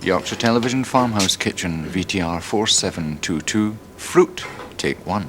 Yorkshire Television Farmhouse Kitchen, VTR 4722, Fruit, take 1.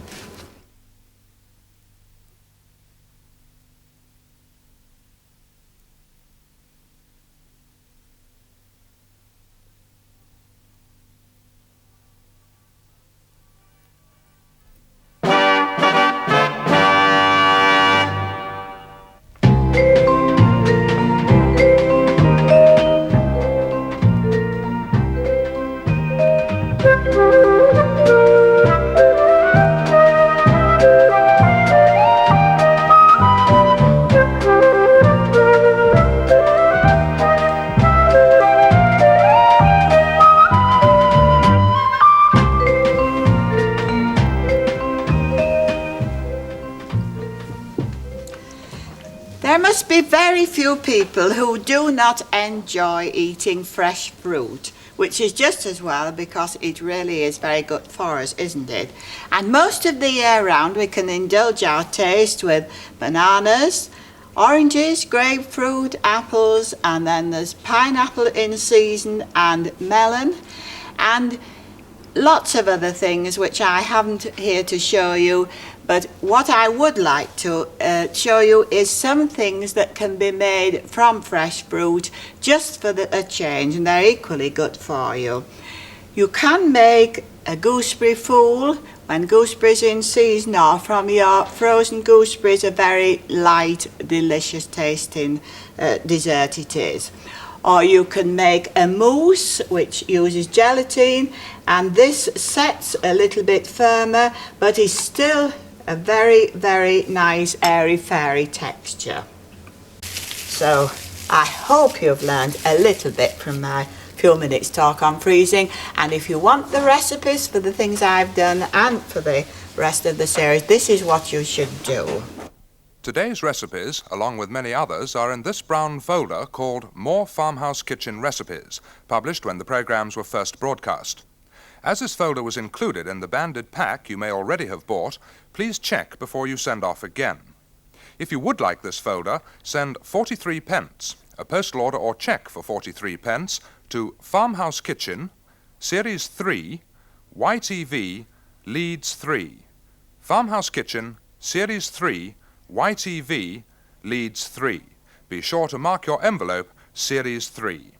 There must be very few people who do not enjoy eating fresh fruit, which is just as well because it really is very good for us, isn't it? And most of the year round we can indulge our taste with bananas, oranges, grapefruit, apples, and then there's pineapple in season and melon, and lots of other things which I haven't here to show you. But what I would like to show you is some things that can be made from fresh fruit just for a change, and they're equally good for you. You can make a gooseberry fool when gooseberries in season, or from your frozen gooseberries, a very light, delicious tasting dessert it is. Or you can make a mousse which uses gelatine, and this sets a little bit firmer but is still a very, very nice airy-fairy texture. So I hope you've learned a little bit from my few minutes talk on freezing, and if you want the recipes for the things I've done and for the rest of the series, this is what you should do. Today's recipes, along with many others, are in this brown folder called More Farmhouse Kitchen Recipes, published when the programmes were first broadcast. As this folder was included in the banded pack you may already have bought, please check before you send off again. If you would like this folder, send 43 pence, a postal order or cheque for 43 pence, to Farmhouse Kitchen, Series 3, YTV, Leeds 3. Farmhouse Kitchen, Series 3, YTV, Leeds 3. Be sure to mark your envelope Series 3.